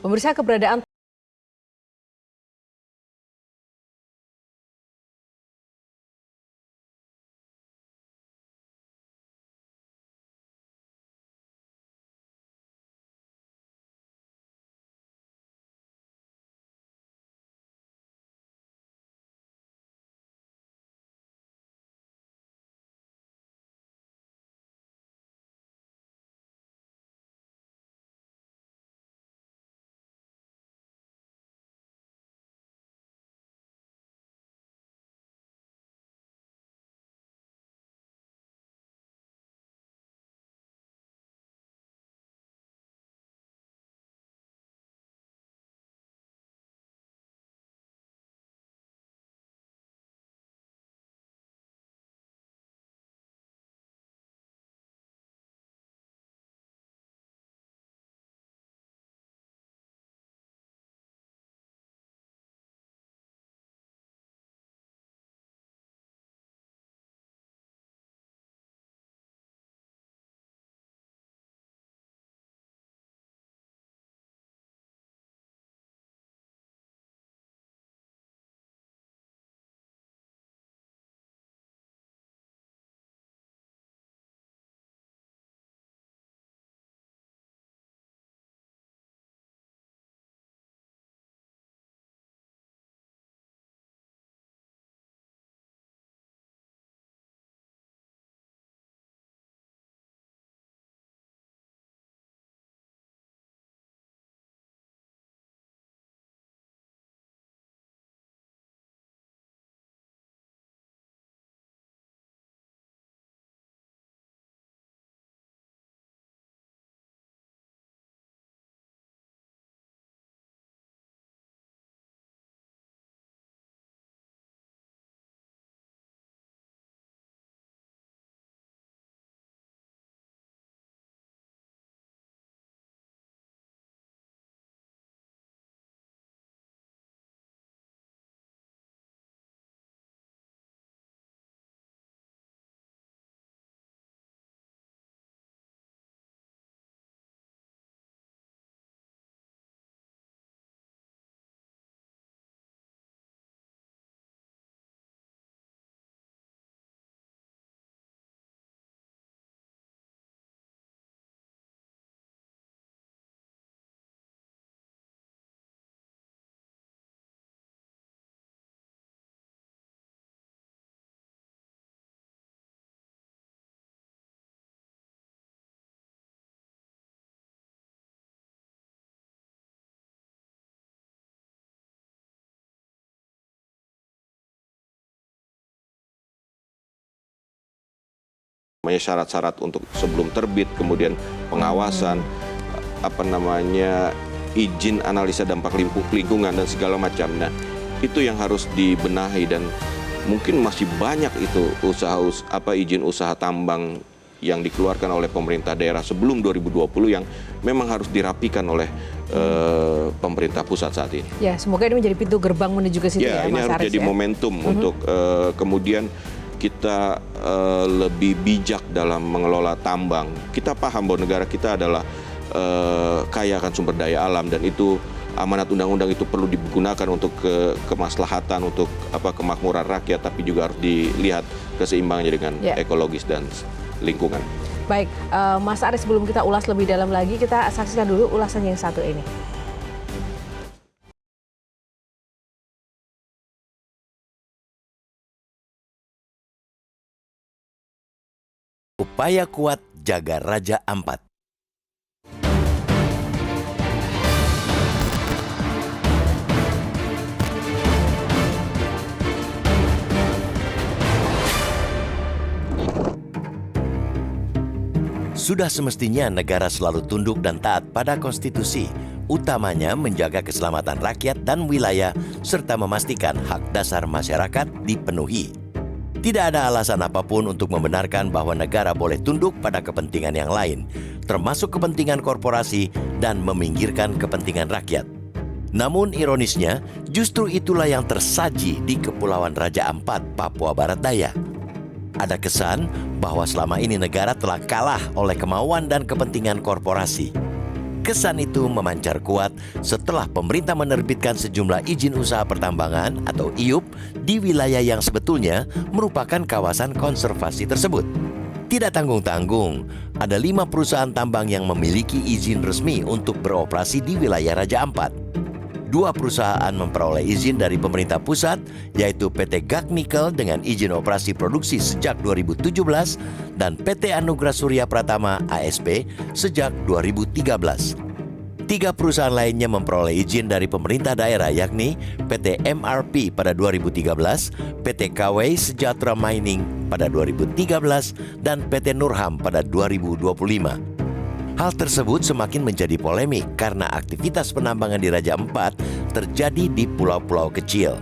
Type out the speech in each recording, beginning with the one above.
Pemirsa, keberadaan syarat-syarat untuk sebelum terbit, kemudian pengawasan, izin analisa dampak lingkungan dan segala macam. Nah, itu yang harus dibenahi dan mungkin masih banyak itu izin usaha tambang yang dikeluarkan oleh pemerintah daerah sebelum 2020 yang memang harus dirapikan oleh pemerintah pusat saat ini. Ya, semoga ini menjadi pintu gerbang menuju ke situ ya, ini Mas harus Aris, jadi ya? momentum untuk kemudian kita lebih bijak dalam mengelola tambang. Kita paham bahwa negara kita adalah kaya akan sumber daya alam dan itu amanat undang-undang itu perlu digunakan untuk kemaslahatan, untuk kemakmuran rakyat, tapi juga harus dilihat keseimbangannya dengan ekologis dan lingkungan. Baik, Mas Aris, sebelum kita ulas lebih dalam lagi, kita saksikan dulu ulasan yang satu ini. Upaya kuat jaga Raja Ampat. Sudah semestinya negara selalu tunduk dan taat pada konstitusi, utamanya menjaga keselamatan rakyat dan wilayah, serta memastikan hak dasar masyarakat dipenuhi. Tidak ada alasan apapun untuk membenarkan bahwa negara boleh tunduk pada kepentingan yang lain, termasuk kepentingan korporasi dan meminggirkan kepentingan rakyat. Namun ironisnya, justru itulah yang tersaji di Kepulauan Raja Ampat, Papua Barat Daya. Ada kesan bahwa selama ini negara telah kalah oleh kemauan dan kepentingan korporasi. Kesan itu memancar kuat setelah pemerintah menerbitkan sejumlah izin usaha pertambangan atau IUP di wilayah yang sebetulnya merupakan kawasan konservasi tersebut. Tidak tanggung-tanggung, ada 5 perusahaan tambang yang memiliki izin resmi untuk beroperasi di wilayah Raja Ampat. 2 perusahaan memperoleh izin dari pemerintah pusat, yaitu PT Gag Nikel dengan izin operasi produksi sejak 2017 dan PT Anugrah Surya Pratama ASP sejak 2013. 3 perusahaan lainnya memperoleh izin dari pemerintah daerah, yakni PT MRP pada 2013, PT KW Sejahtera Mining pada 2013, dan PT Nurham pada 2025. Hal tersebut semakin menjadi polemik karena aktivitas penambangan di Raja Ampat terjadi di pulau-pulau kecil.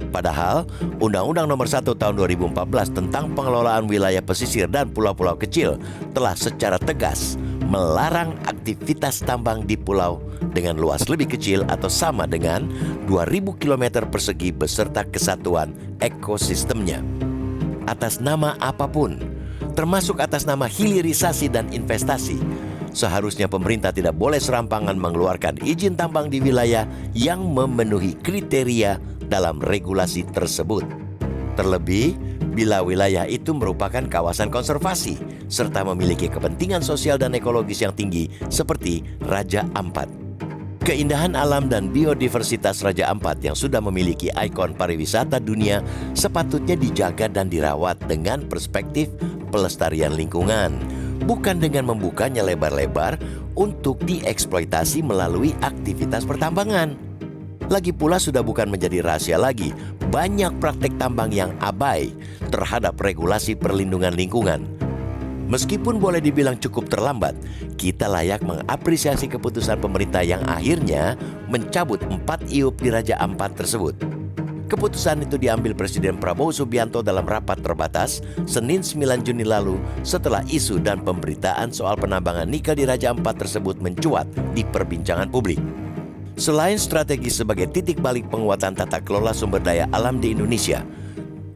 Padahal, Undang-Undang Nomor 1 Tahun 2014 tentang pengelolaan wilayah pesisir dan pulau-pulau kecil telah secara tegas melarang aktivitas tambang di pulau dengan luas lebih kecil atau sama dengan 2.000 km persegi beserta kesatuan ekosistemnya. Atas nama apapun, termasuk atas nama hilirisasi dan investasi, seharusnya pemerintah tidak boleh serampangan mengeluarkan izin tambang di wilayah yang memenuhi kriteria dalam regulasi tersebut. Terlebih, bila wilayah itu merupakan kawasan konservasi serta memiliki kepentingan sosial dan ekologis yang tinggi seperti Raja Ampat. Keindahan alam dan biodiversitas Raja Ampat yang sudah memiliki ikon pariwisata dunia sepatutnya dijaga dan dirawat dengan perspektif pelestarian lingkungan, bukan dengan membukanya lebar-lebar untuk dieksploitasi melalui aktivitas pertambangan. Lagi pula sudah bukan menjadi rahasia lagi, banyak praktek tambang yang abai terhadap regulasi perlindungan lingkungan. Meskipun boleh dibilang cukup terlambat, kita layak mengapresiasi keputusan pemerintah yang akhirnya mencabut 4 IUP di Raja Ampat tersebut. Keputusan itu diambil Presiden Prabowo Subianto dalam rapat terbatas Senin 9 Juni lalu setelah isu dan pemberitaan soal penambangan nikel di Raja Ampat tersebut mencuat di perbincangan publik. Selain strategi sebagai titik balik penguatan tata kelola sumber daya alam di Indonesia,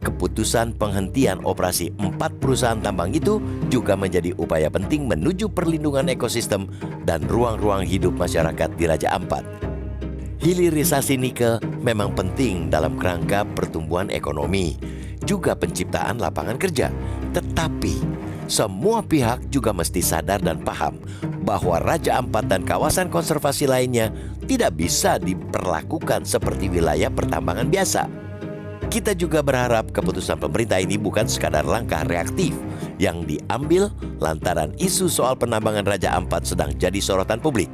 keputusan penghentian operasi 4 perusahaan tambang itu juga menjadi upaya penting menuju perlindungan ekosistem dan ruang-ruang hidup masyarakat di Raja Ampat. Hilirisasi nikel memang penting dalam kerangka pertumbuhan ekonomi, juga penciptaan lapangan kerja. Tetapi, semua pihak juga mesti sadar dan paham bahwa Raja Ampat dan kawasan konservasi lainnya tidak bisa diperlakukan seperti wilayah pertambangan biasa. Kita juga berharap keputusan pemerintah ini bukan sekadar langkah reaktif yang diambil lantaran isu soal penambangan Raja Ampat sedang jadi sorotan publik.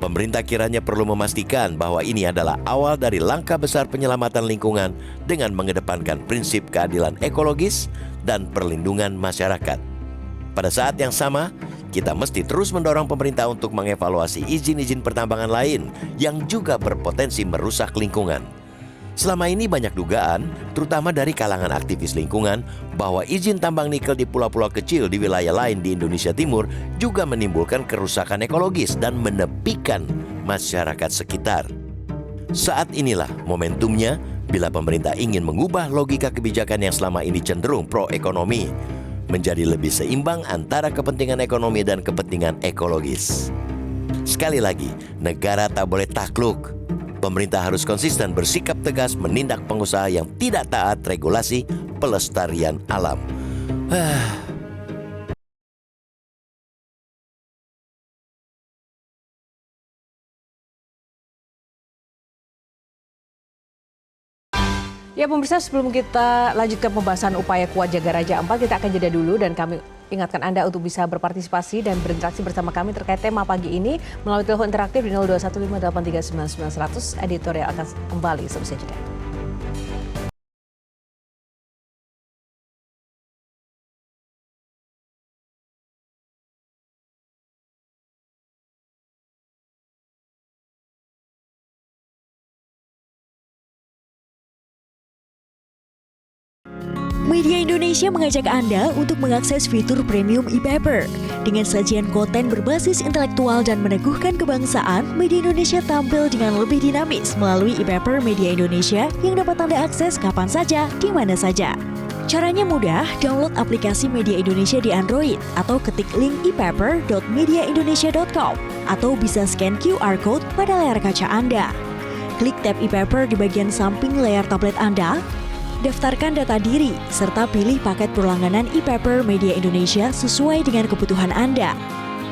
Pemerintah kiranya perlu memastikan bahwa ini adalah awal dari langkah besar penyelamatan lingkungan dengan mengedepankan prinsip keadilan ekologis dan perlindungan masyarakat. Pada saat yang sama, kita mesti terus mendorong pemerintah untuk mengevaluasi izin-izin pertambangan lain yang juga berpotensi merusak lingkungan. Selama ini banyak dugaan, terutama dari kalangan aktivis lingkungan, bahwa izin tambang nikel di pulau-pulau kecil di wilayah lain di Indonesia Timur juga menimbulkan kerusakan ekologis dan menepikan masyarakat sekitar. Saat inilah momentumnya bila pemerintah ingin mengubah logika kebijakan yang selama ini cenderung pro-ekonomi menjadi lebih seimbang antara kepentingan ekonomi dan kepentingan ekologis. Sekali lagi, negara tak boleh takluk. Pemerintah harus konsisten bersikap tegas menindak pengusaha yang tidak taat regulasi pelestarian alam. Ya pemirsa, sebelum kita lanjutkan pembahasan upaya kuat jaga Raja Ampat, kita akan jeda dulu dan kami ingatkan Anda untuk bisa berpartisipasi dan berinteraksi bersama kami terkait tema pagi ini melalui telepon interaktif di 0215839900. Editorial akan kembali seusai jeda. Media Indonesia mengajak Anda untuk mengakses fitur premium e-paper. Dengan sajian konten berbasis intelektual dan meneguhkan kebangsaan, Media Indonesia tampil dengan lebih dinamis melalui e-paper Media Indonesia yang dapat Anda akses kapan saja, di mana saja. Caranya mudah, download aplikasi Media Indonesia di Android atau ketik link ePaper.mediaindonesia.com atau bisa scan QR Code pada layar kaca Anda. Klik tab ePaper di bagian samping layar tablet Anda, daftarkan data diri, serta pilih paket perlangganan ePaper Media Indonesia sesuai dengan kebutuhan Anda.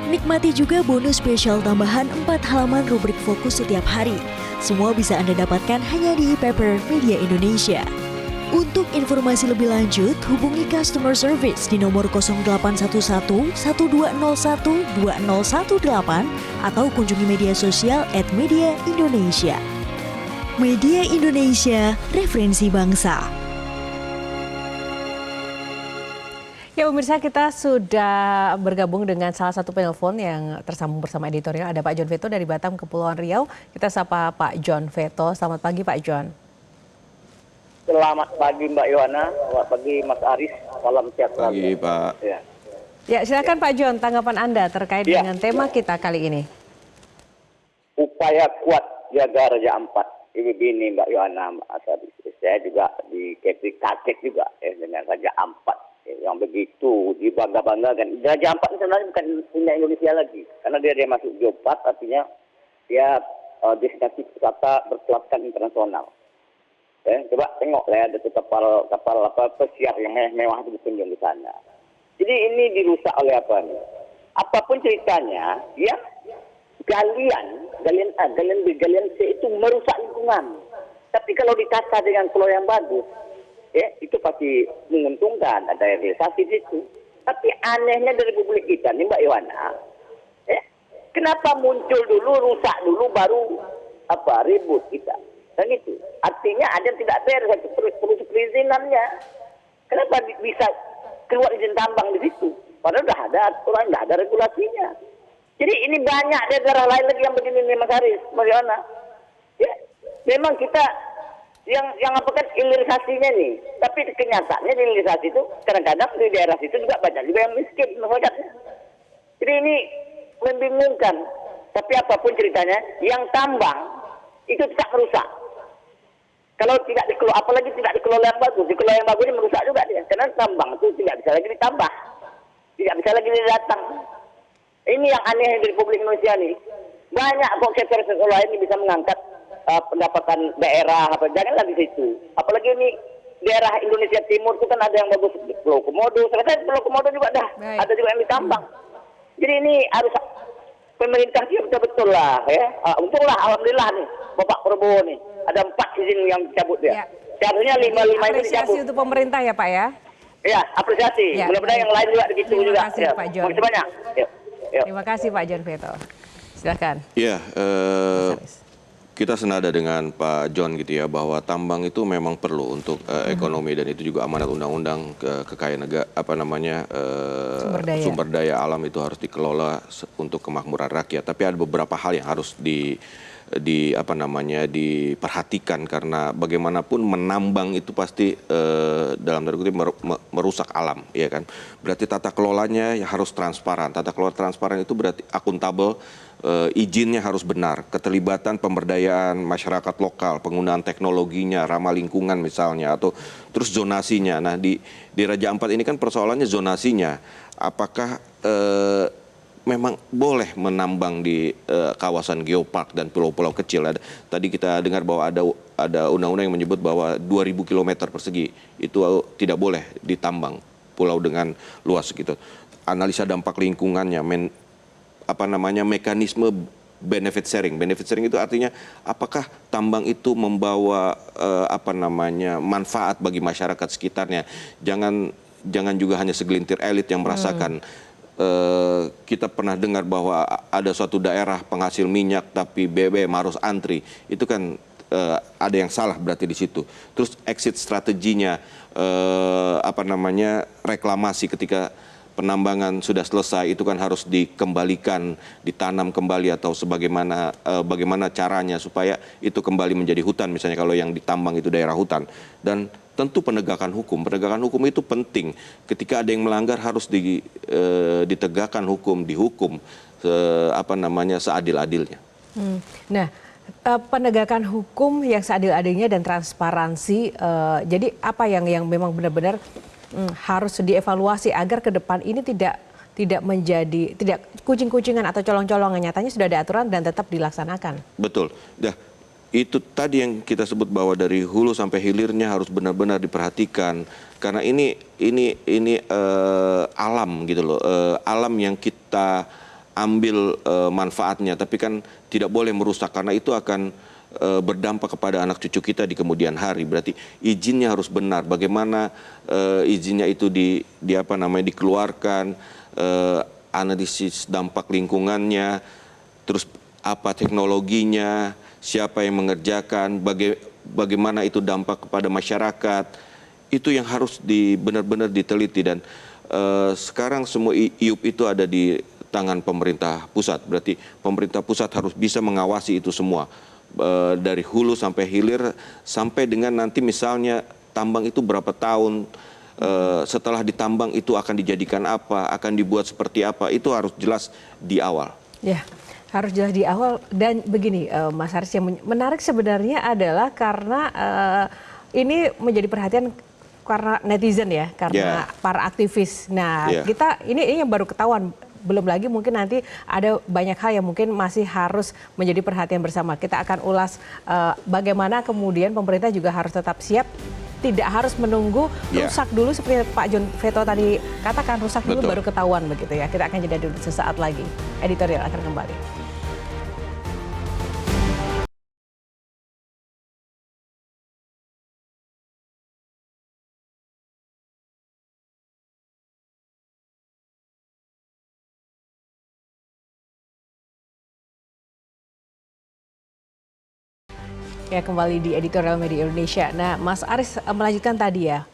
Nikmati juga bonus spesial tambahan 4 halaman rubrik fokus setiap hari. Semua bisa Anda dapatkan hanya di ePaper Media Indonesia. Untuk informasi lebih lanjut, hubungi customer service di nomor 0811 1201 2018 atau kunjungi media sosial @mediaindonesia. Media Indonesia, referensi bangsa. Ya pemirsa, kita sudah bergabung dengan salah satu penelpon yang tersambung bersama editorial. Ada Pak John Veto dari Batam, Kepulauan Riau. Kita sapa Pak John Veto. Selamat pagi Pak John. Selamat pagi Mbak Yohana, selamat pagi Mas Aris, salam sehat selalu. Pagi Pak. Ya silakan Pak John, tanggapan Anda terkait dengan tema kita kali ini. Upaya kuat jaga Raja Ampat. Ini begini Mbak Yohana, Mas Aris. Saya juga kaget juga dengan Raja Ampat. Yang begitu dibangga-banggakan. Raja Ampat sebenarnya bukan punya Indonesia lagi. Karena dia masuk Geopark, artinya dia destinasi wisata berkelaskan internasional. Coba tengok ada tuh kapal pesiar yang mewah itu berkunjung di sana. Jadi ini dirusak oleh apa nih? Apapun ceritanya, ya galian C itu merusak lingkungan. Tapi kalau ditata dengan kelola yang bagus, itu pasti menguntungkan, ada realisasi di situ. Tapi anehnya dari Republik kita nih Mbak Yohana, kenapa muncul dulu, rusak dulu, baru ribut kita. Dan itu artinya ada yang tidak beres, perlu perizinannya. Kenapa bisa keluar izin tambang di situ? Padahal sudah ada aturan, tidak ada regulasinya. Jadi ini banyak daerah lain lagi yang begini nih Mas Haris, Mas Yohana. Ya, memang kita yang apakan hilirisasinya nih. Tapi kenyataannya di hilirisasi itu kadang-kadang di daerah situ juga banyak juga yang miskin masyarakatnya. Jadi ini membingungkan. Tapi apapun ceritanya, yang tambang itu tidak merusak. Kalau tidak dikelola, apalagi tidak dikelola yang bagus, dikelola yang bagus ini merusak juga dia. Karena tambang itu tidak bisa lagi ditambah, tidak bisa lagi didatang. Ini yang aneh di Republik Indonesia nih. Banyak kok sektor lain ini bisa mengangkat pendapatan daerah, janganlah di situ. Apalagi ini daerah Indonesia Timur itu kan ada yang bagus, Pulau Komodo. Selesai Pulau Komodo juga ada juga yang ditambang. Jadi ini harus pemerintah dia betul-betul lah ya. Untunglah alhamdulillah nih Bapak Prabowo nih ada 4 izin yang dicabut dia. Seharusnya 5 itu dicabut. Apresiasi untuk pemerintah ya Pak ya. Ya, apresiasi. Ya, mudah-mudahan yang lain juga begitu juga. Terima kasih Pak John. Terima kasih banyak. Terima kasih Pak John Veto. Silakan. Ya, kita senada dengan Pak John gitu ya, bahwa tambang itu memang perlu untuk ekonomi, dan itu juga amanat undang-undang kekayaan negara, sumber daya alam itu harus dikelola untuk kemakmuran rakyat. Tapi ada beberapa hal yang harus diperhatikan, karena bagaimanapun menambang itu pasti dalam tanda kutip merusak alam, ya kan. Berarti tata kelolanya harus transparan. Tata kelola transparan itu berarti akuntabel. Izinnya harus benar, keterlibatan pemberdayaan masyarakat lokal, penggunaan teknologinya, ramah lingkungan misalnya, atau terus zonasinya. Nah di Raja Ampat ini kan persoalannya zonasinya. Apakah memang boleh menambang di kawasan geopark dan pulau-pulau kecil? Tadi kita dengar bahwa ada undang-undang yang menyebut bahwa 2.000 km persegi itu tidak boleh ditambang, pulau dengan luas gitu. Analisa dampak lingkungannya, mekanisme benefit sharing. Benefit sharing itu artinya apakah tambang itu membawa manfaat bagi masyarakat sekitarnya. Jangan juga hanya segelintir elit yang merasakan. Kita pernah dengar bahwa ada suatu daerah penghasil minyak tapi BBM harus antri. Itu kan ada yang salah berarti di situ. Terus exit strateginya reklamasi ketika penambangan sudah selesai itu kan harus dikembalikan, ditanam kembali atau bagaimana caranya supaya itu kembali menjadi hutan, misalnya kalau yang ditambang itu daerah hutan. Dan tentu penegakan hukum itu penting. Ketika ada yang melanggar harus ditegakkan hukum, dihukum seadil-adilnya. Nah, penegakan hukum yang seadil-adilnya dan transparansi. Jadi apa yang memang benar-benar harus dievaluasi agar ke depan ini tidak menjadi kucing-kucingan atau colong-colongan, nyatanya sudah ada aturan dan tetap dilaksanakan. Betul. Dah, itu tadi yang kita sebut bahwa dari hulu sampai hilirnya harus benar-benar diperhatikan karena ini alam gitu loh, alam yang kita ambil manfaatnya, tapi kan tidak boleh merusak karena itu akan berdampak kepada anak cucu kita di kemudian hari. Berarti izinnya harus benar. Bagaimana izinnya itu dikeluarkan, analisis dampak lingkungannya, terus apa teknologinya, siapa yang mengerjakan, bagaimana itu dampak kepada masyarakat, itu yang harus benar-benar diteliti. Dan sekarang semua IUP itu ada di tangan pemerintah pusat, berarti pemerintah pusat harus bisa mengawasi itu semua, dari hulu sampai hilir, sampai dengan nanti misalnya tambang itu berapa tahun, setelah ditambang itu akan dijadikan apa, akan dibuat seperti apa, itu harus jelas di awal. Ya. Harus jelas di awal. Dan begini Mas Haris, yang menarik sebenarnya adalah karena ini menjadi perhatian karena netizen ya, karena para aktivis. Nah kita ini yang baru ketahuan, belum lagi mungkin nanti ada banyak hal yang mungkin masih harus menjadi perhatian bersama. Kita akan ulas bagaimana kemudian pemerintah juga harus tetap siap, tidak harus menunggu rusak dulu seperti Pak John Veto tadi katakan, rusak dulu baru ketahuan begitu ya. Kita akan jeda dulu sesaat lagi. Editorial akan kembali. Ya, kembali di Editorial Media Indonesia. Nah, Mas Aris melanjutkan tadi ya.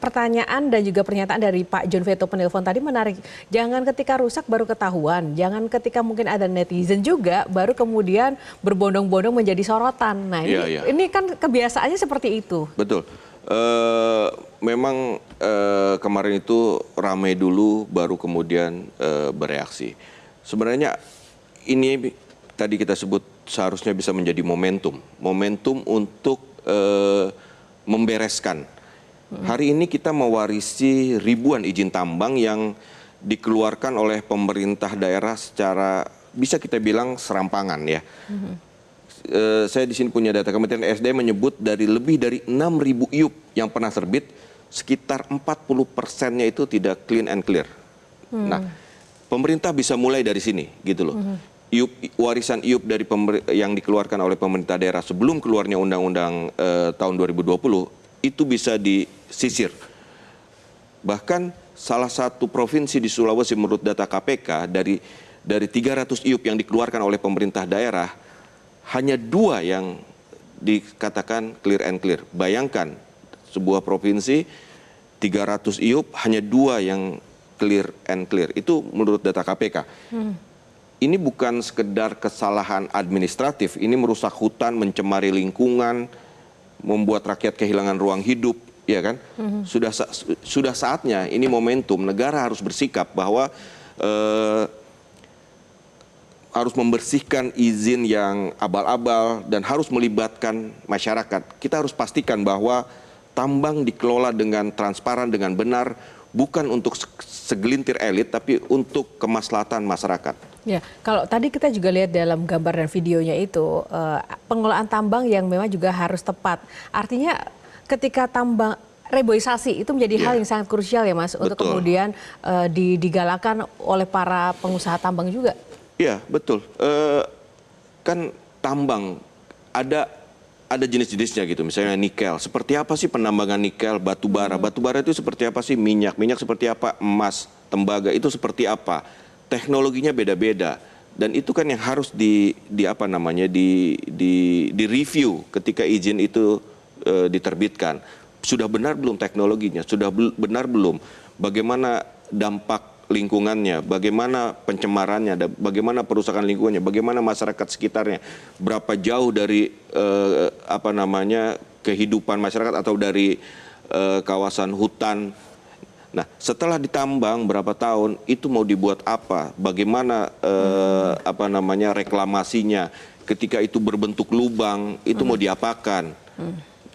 Pertanyaan dan juga pernyataan dari Pak John Veto penelpon tadi menarik. Jangan ketika rusak baru ketahuan. Jangan ketika mungkin ada netizen juga baru kemudian berbondong-bondong menjadi sorotan. Nah, ini kan kebiasaannya seperti itu. Betul. Memang kemarin itu ramai dulu baru kemudian bereaksi. Sebenarnya ini tadi kita sebut seharusnya bisa menjadi momentum untuk membereskan. Hari ini kita mewarisi ribuan izin tambang yang dikeluarkan oleh pemerintah daerah secara bisa kita bilang serampangan ya. Saya di sini punya data Kementerian SDM menyebut lebih dari 6.000 IUP yang pernah terbit, sekitar 40%-nya itu tidak clean and clear. Nah, pemerintah bisa mulai dari sini gitu loh. Warisan IUP yang dikeluarkan oleh pemerintah daerah sebelum keluarnya undang-undang tahun 2020 itu bisa disisir. Bahkan salah satu provinsi di Sulawesi menurut data KPK dari 300 IUP yang dikeluarkan oleh pemerintah daerah hanya 2 yang dikatakan clear and clear. Bayangkan sebuah provinsi 300 IUP hanya 2 yang clear and clear. Itu menurut data KPK. Ini bukan sekedar kesalahan administratif, ini merusak hutan, mencemari lingkungan, membuat rakyat kehilangan ruang hidup, ya kan? Sudah saatnya, ini momentum, negara harus bersikap bahwa harus membersihkan izin yang abal-abal dan harus melibatkan masyarakat. Kita harus pastikan bahwa tambang dikelola dengan transparan, dengan benar, bukan untuk segelintir elit, tapi untuk kemaslahatan masyarakat. Ya, kalau tadi kita juga lihat dalam gambar dan videonya itu, pengelolaan tambang yang memang juga harus tepat. Artinya ketika tambang reboisasi itu menjadi hal yang sangat krusial ya Mas, untuk kemudian digalakan oleh para pengusaha tambang juga. Iya, betul. Kan tambang ada jenis-jenisnya gitu, misalnya nikel. Seperti apa sih penambangan nikel, batu bara? Batu bara itu seperti apa sih minyak? Minyak seperti apa emas, tembaga itu seperti apa? Teknologinya beda-beda. Dan itu kan yang harus di review ketika izin itu diterbitkan. Sudah benar belum teknologinya? Sudah benar belum? Bagaimana dampak lingkungannya? Bagaimana pencemarannya? Bagaimana perusakan lingkungannya? Bagaimana masyarakat sekitarnya? Berapa jauh dari kehidupan masyarakat atau dari kawasan hutan? Nah, setelah ditambang berapa tahun itu mau dibuat apa? Bagaimana reklamasinya? Ketika itu berbentuk lubang itu mau diapakan?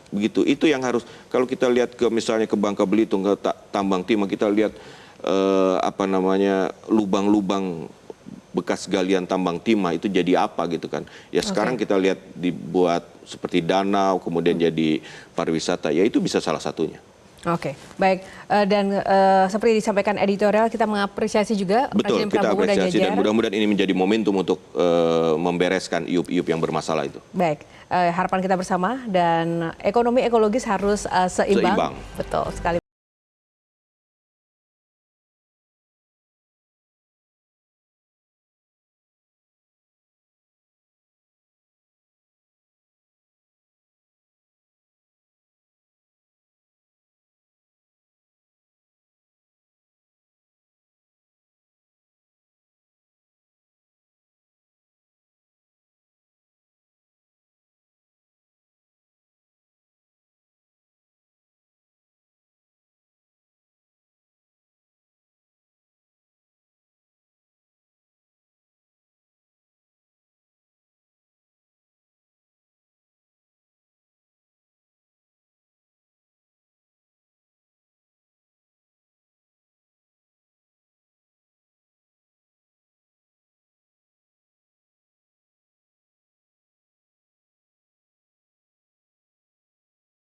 begitu. Itu yang harus, kalau kita lihat ke misalnya ke Bangka Belitung, ke Tambang Timah, kita lihat lubang-lubang bekas galian tambang timah itu jadi apa gitu kan. Ya sekarang kita lihat dibuat seperti danau, kemudian jadi pariwisata, ya itu bisa salah satunya. Oke, baik. Dan seperti disampaikan editorial, kita mengapresiasi juga Betul, Presiden kita Prabowo dan apresiasi dan jajaran. mudah-mudahan ini menjadi momentum untuk membereskan iup-iup yang bermasalah itu. Baik, harapan kita bersama dan ekonomi ekologis harus seimbang. Seimbang. Betul sekali.